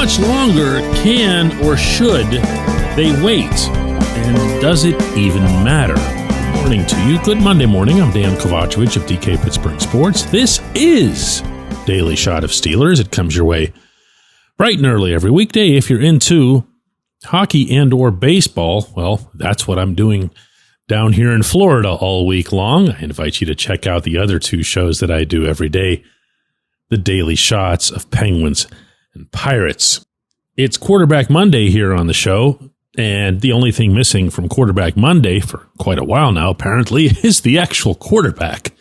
much longer can or should they wait? And does it even matter? Good morning to you. Good Monday morning. I'm Dejan Kovacevic of DK Pittsburgh Sports. This is Daily Shot of Steelers. It comes your way bright and early every weekday. If you're into hockey and or baseball, well, that's what I'm doing down here in Florida all week long. I invite you to check out the other two shows that I do every day, the Daily Shots of Penguins and Pirates. It's Quarterback Monday here on the show, and the only thing missing from Quarterback Monday for quite a while now, apparently, is the actual quarterback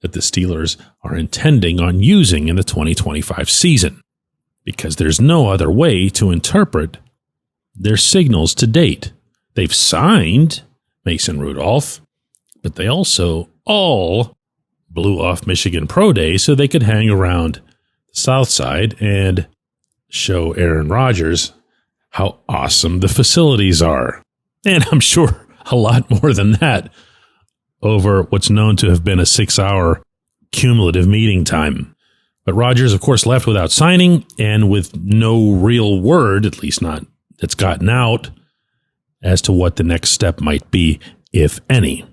that the Steelers are intending on using in the 2025 season, because there's no other way to interpret their signals to date. They've signed Mason Rudolph, but they also all blew off Michigan Pro Day so they could hang around the South Side and show Aaron Rodgers how awesome the facilities are. And I'm sure a lot more than that over what's known to have been a 6-hour cumulative meeting time. But Rodgers, of course, left without signing and with no real word, at least not that's gotten out, as to what the next step might be, if any.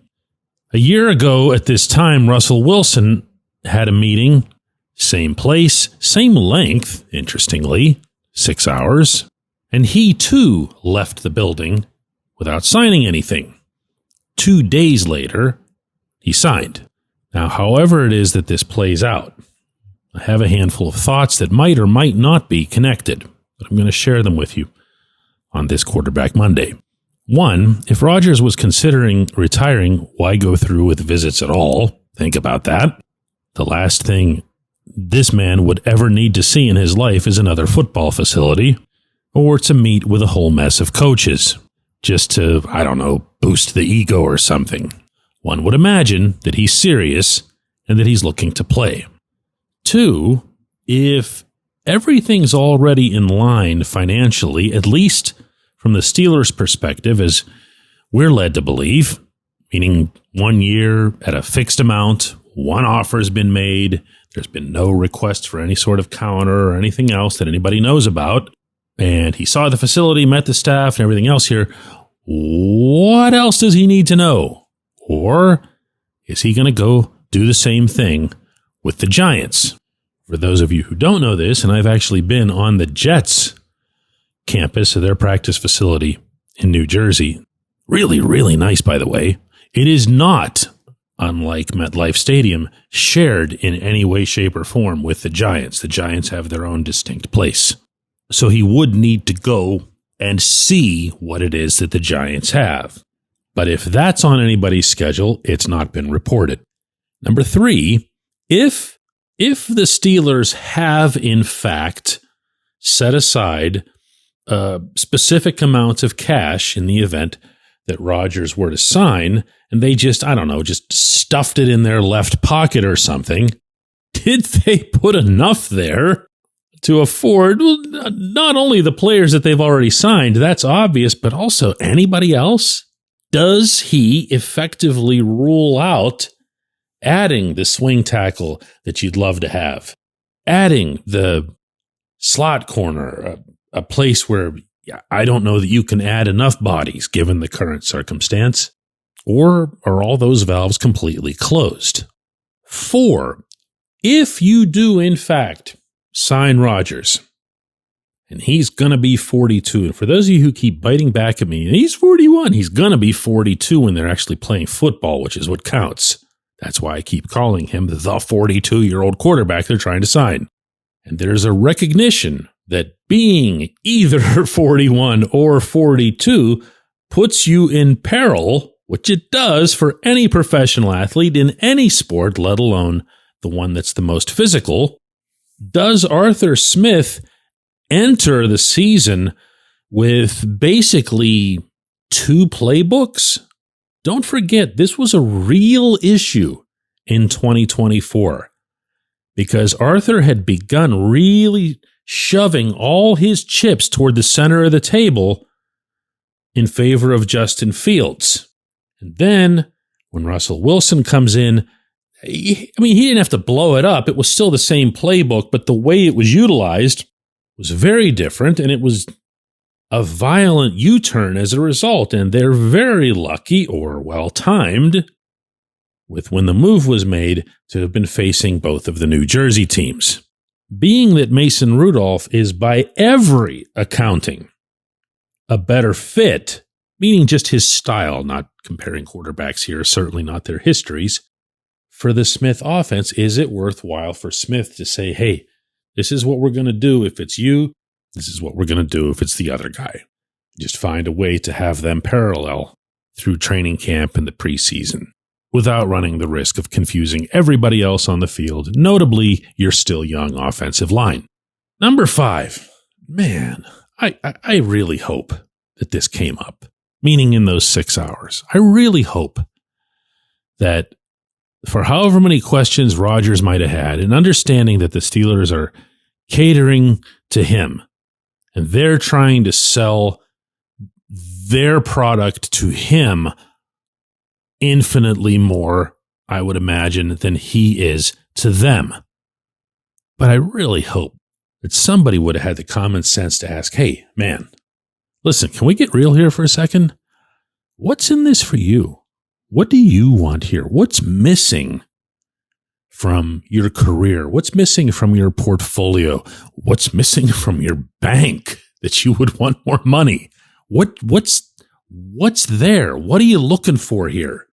A year ago at this time, Russell Wilson had a meeting, same place, same length, interestingly, 6 hours, and he too left the building without signing anything. 2 days later, he signed. Now, however it is that this plays out, I have a handful of thoughts that might or might not be connected, but I'm going to share them with you on this Quarterback Monday. One, if Rodgers was considering retiring, why go through with visits at all? Think about that. The last thing this man would ever need to see in his life is another football facility or to meet with a whole mess of coaches just to, I don't know, boost the ego or something. One would imagine that he's serious and that he's looking to play. Two, if everything's already in line financially, at least from the Steelers' perspective, as we're led to believe, meaning 1 year at a fixed amount, one offer has been made, there's been no request for any sort of counter or anything else that anybody knows about, and he saw the facility, met the staff, and everything else here, what else does he need to know? Or is he going to go do the same thing with the Giants? For those of you who don't know this, and I've actually been on the Jets campus of their practice facility in New Jersey. Really, really nice, by the way. It is not, unlike MetLife Stadium, shared in any way, shape, or form with the Giants. The Giants have their own distinct place. So he would need to go and see what it is that the Giants have. But if that's on anybody's schedule, it's not been reported. Number three, if the Steelers have, in fact, set aside specific amounts of cash in the event that Rodgers were to sign, and they just, I don't know, just stuffed it in their left pocket or something, did they put enough there to afford not only the players that they've already signed, that's obvious, but also anybody else? Does he effectively rule out adding the swing tackle that you'd love to have, adding the slot corner, a place where I don't know that you can add enough bodies given the current circumstance, or are all those valves completely closed? 4, if you do in fact sign Rodgers, and he's going to be 42, and for those of you who keep biting back at me, he's 41, he's going to be 42 when they're actually playing football, which is what counts. That's why I keep calling him the 42-year-old quarterback they're trying to sign. And there's a recognition that being either 41 or 42 puts you in peril, which it does for any professional athlete in any sport, let alone the one that's the most physical. Does Arthur Smith enter the season with basically 2 playbooks? Don't forget, this was a real issue in 2024 because Arthur had begun really shoving all his chips toward the center of the table in favor of Justin Fields. And then when Russell Wilson comes in, he didn't have to blow it up. It was still the same playbook, but the way it was utilized was very different, and it was a violent U-turn as a result, and they're very lucky or well-timed with when the move was made to have been facing both of the New Jersey teams. Being that Mason Rudolph is by every accounting a better fit, meaning just his style, not comparing quarterbacks here, certainly not their histories, for the Smith offense, is it worthwhile for Smith to say, hey, this is what we're going to do if it's you, this is what we're going to do if it's the other guy. Just find a way to have them parallel through training camp and the preseason without running the risk of confusing everybody else on the field, notably your still young offensive line. Number 5, man, I really hope that this came up, meaning in those 6 hours. I really hope that for however many questions Rodgers might have had, and understanding that the Steelers are catering to him and they're trying to sell their product to him infinitely more, I would imagine, than he is to them. But I really hope that somebody would have had the common sense to ask, hey, man, listen, can we get real here for a second? What's in this for you? What do you want here? What's missing from your career? What's missing from your portfolio? What's missing from your bank that you would want more money? What's there? What are you looking for here?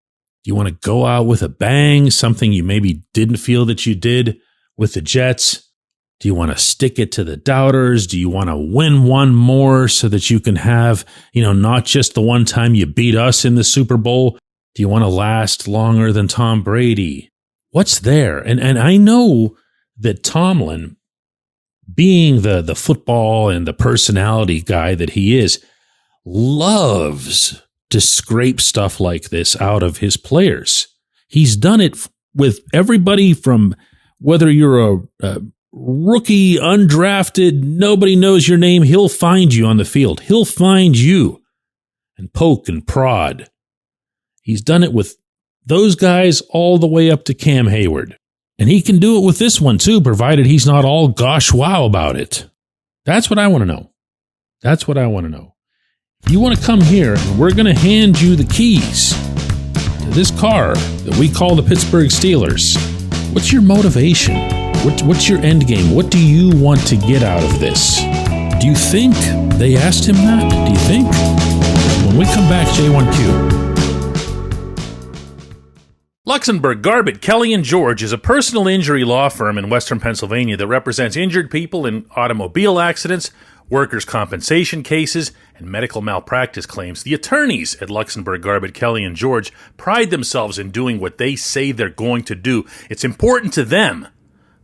Do you want to go out with a bang, something you maybe didn't feel that you did with the Jets? Do you want to stick it to the doubters? Do you want to win one more so that you can have, not just the one time you beat us in the Super Bowl? Do you want to last longer than Tom Brady? What's there? And I know that Tomlin, being the football and the personality guy that he is, loves to scrape stuff like this out of his players. He's done it with everybody from whether you're a rookie, undrafted, nobody knows your name, he'll find you on the field. He'll find you and poke and prod. He's done it with those guys all the way up to Cam Hayward. And he can do it with this one too, provided he's not all gosh wow about it. That's what I want to know. That's what I want to know. You want to come here and we're going to hand you the keys to this car that we call the Pittsburgh Steelers. What's your motivation? What's your end game? What do you want to get out of this? Do you think they asked him that? Do you think? When we come back, J1Q. Luxenberg, Garbett, Kelly & George is a personal injury law firm in Western Pennsylvania that represents injured people in automobile accidents, workers' compensation cases, and medical malpractice claims. The attorneys at Luxenberg, Garbett, Kelly & George pride themselves in doing what they say they're going to do. It's important to them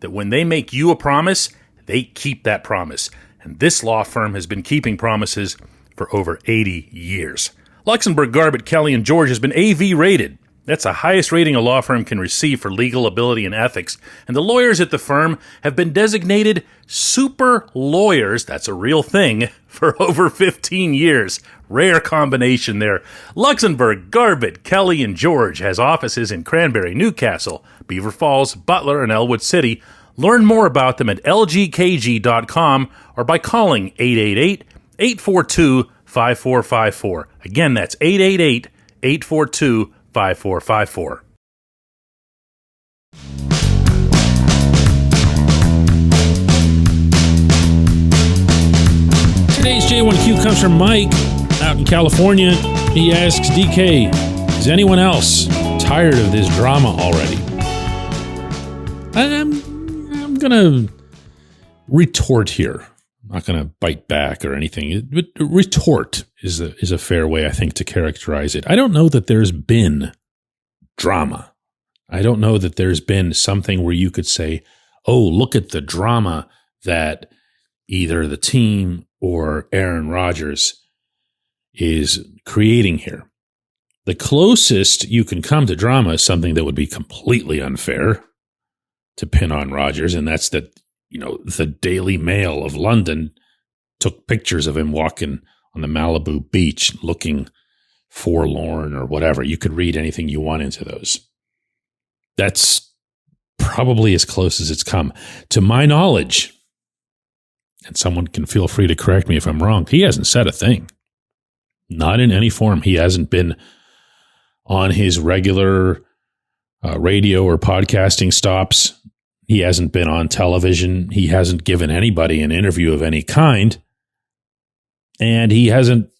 that when they make you a promise, they keep that promise. And this law firm has been keeping promises for over 80 years. Luxenberg, Garbett, Kelly & George has been AV rated. That's the highest rating a law firm can receive for legal ability and ethics. And the lawyers at the firm have been designated super lawyers, that's a real thing, for over 15 years. Rare combination there. Luxenberg, Garbett, Kelly & George has offices in Cranberry, Newcastle, Beaver Falls, Butler, and Elwood City. Learn more about them at lgkg.com or by calling 888-842-5454. Again, that's 888-842-5454. Today's J1Q comes from Mike out in California. He asks, DK, is anyone else tired of this drama already? I'm going to retort here. I'm not going to bite back or anything. But retort is a fair way, I think, to characterize it. I don't know that there's been drama. I don't know that there's been something where you could say, oh, look at the drama that either the team or Aaron Rodgers is creating here. The closest you can come to drama is something that would be completely unfair to pin on Rodgers, and that's that, the Daily Mail of London took pictures of him walking on the Malibu beach looking forlorn or whatever. You could read anything you want into those. That's probably as close as it's come. To my knowledge, and someone can feel free to correct me if I'm wrong, he hasn't said a thing. Not in any form. He hasn't been on his regular radio or podcasting stops. He hasn't been on television. He hasn't given anybody an interview of any kind. And he hasn't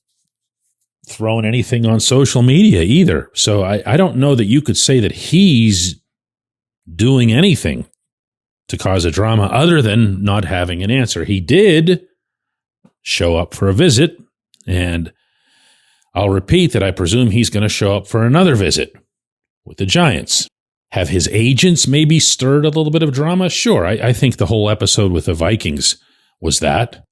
thrown anything on social media either. So I don't know that you could say that he's doing anything to cause a drama other than not having an answer. He did show up for a visit, and I'll repeat that I presume he's going to show up for another visit with the Giants. Have his agents maybe stirred a little bit of drama? Sure. I think the whole episode with the Vikings was that.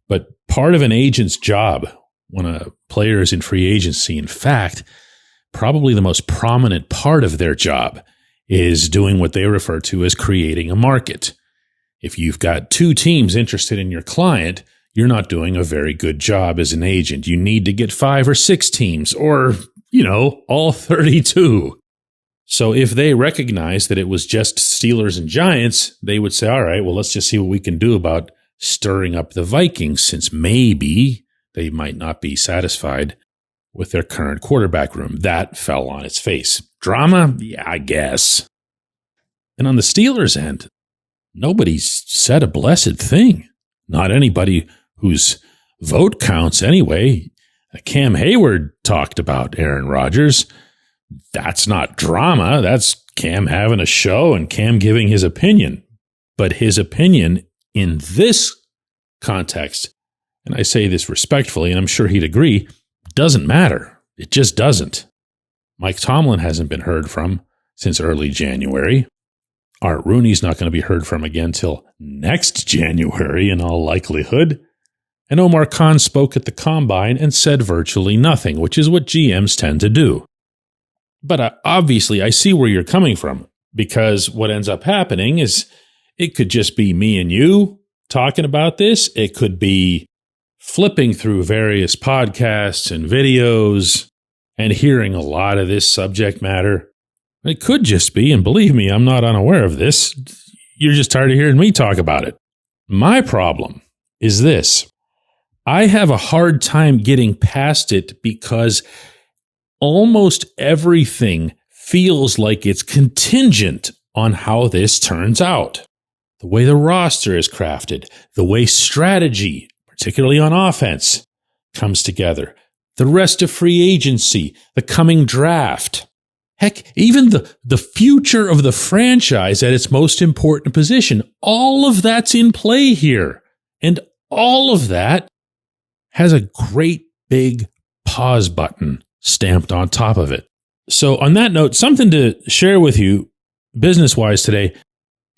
But part of an agent's job when a player is in free agency, in fact, probably the most prominent part of their job is doing what they refer to as creating a market. If you've got two teams interested in your client, you're not doing a very good job as an agent. You need to get 5 or 6 teams or, all 32. So if they recognize that it was just Steelers and Giants, they would say, all right, well, let's just see what we can do about stirring up the Vikings, since maybe they might not be satisfied with their current quarterback room. That fell on its face. Drama? Yeah, I guess. And on the Steelers' end, nobody's said a blessed thing. Not anybody whose vote counts anyway. Cam Hayward talked about Aaron Rodgers. That's not drama. That's Cam having a show and Cam giving his opinion. But his opinion in this context, and I say this respectfully, and I'm sure he'd agree, doesn't matter. It just doesn't. Mike Tomlin hasn't been heard from since early January. Art Rooney's not going to be heard from again till next January in all likelihood. And Omar Khan spoke at the Combine and said virtually nothing, which is what GMs tend to do. But obviously, I see where you're coming from, because what ends up happening is it could just be me and you talking about this. It could be flipping through various podcasts and videos and hearing a lot of this subject matter. It could just be, and believe me, I'm not unaware of this, you're just tired of hearing me talk about it. My problem is this. I have a hard time getting past it because almost everything feels like it's contingent on how this turns out. The way the roster is crafted, the way strategy, particularly on offense, comes together, the rest of free agency, the coming draft. Heck, even the future of the franchise at its most important position, all of that's in play here. And all of that has a great big pause button stamped on top of it. So on that note, something to share with you business-wise today.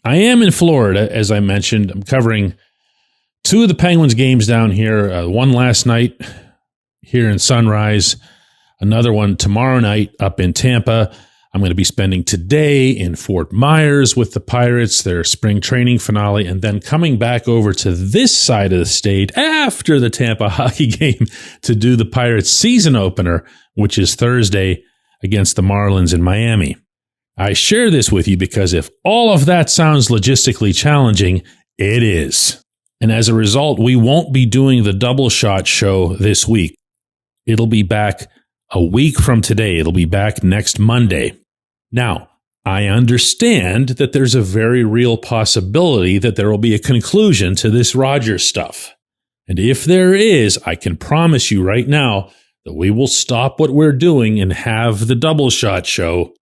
I am in Florida, as I mentioned. I'm covering 2 of the Penguins games down here, one last night here in Sunrise, another one tomorrow night up in Tampa. I'm going to be spending today in Fort Myers with the Pirates, their spring training finale, and then coming back over to this side of the state after the Tampa hockey game to do the Pirates season opener, which is Thursday against the Marlins in Miami. I share this with you because if all of that sounds logistically challenging, it is. And as a result, we won't be doing the double shot show this week. It'll be back a week from today. It'll be back next Monday. Now, I understand that there's a very real possibility that there will be a conclusion to this Rodgers stuff. And if there is, I can promise you right now that we will stop what we're doing and have the double shot show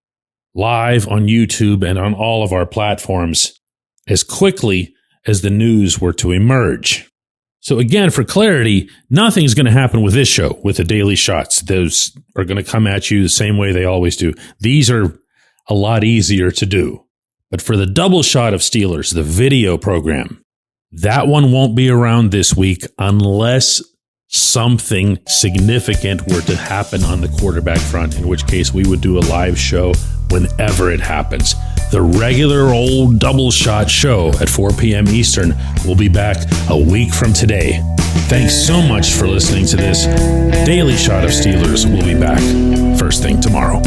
live on YouTube and on all of our platforms as quickly as the news were to emerge. So again, for clarity, nothing's going to happen with this show, with the daily shots. Those are going to come at you the same way they always do. These are a lot easier to do. But for the double shot of Steelers, the video program, that one won't be around this week unless something significant were to happen on the quarterback front, in which case we would do a live show whenever it happens. The regular old double shot show at 4 p.m. Eastern will be back a week from today. Thanks so much for listening to this Daily Shot of Steelers. We'll be back first thing tomorrow.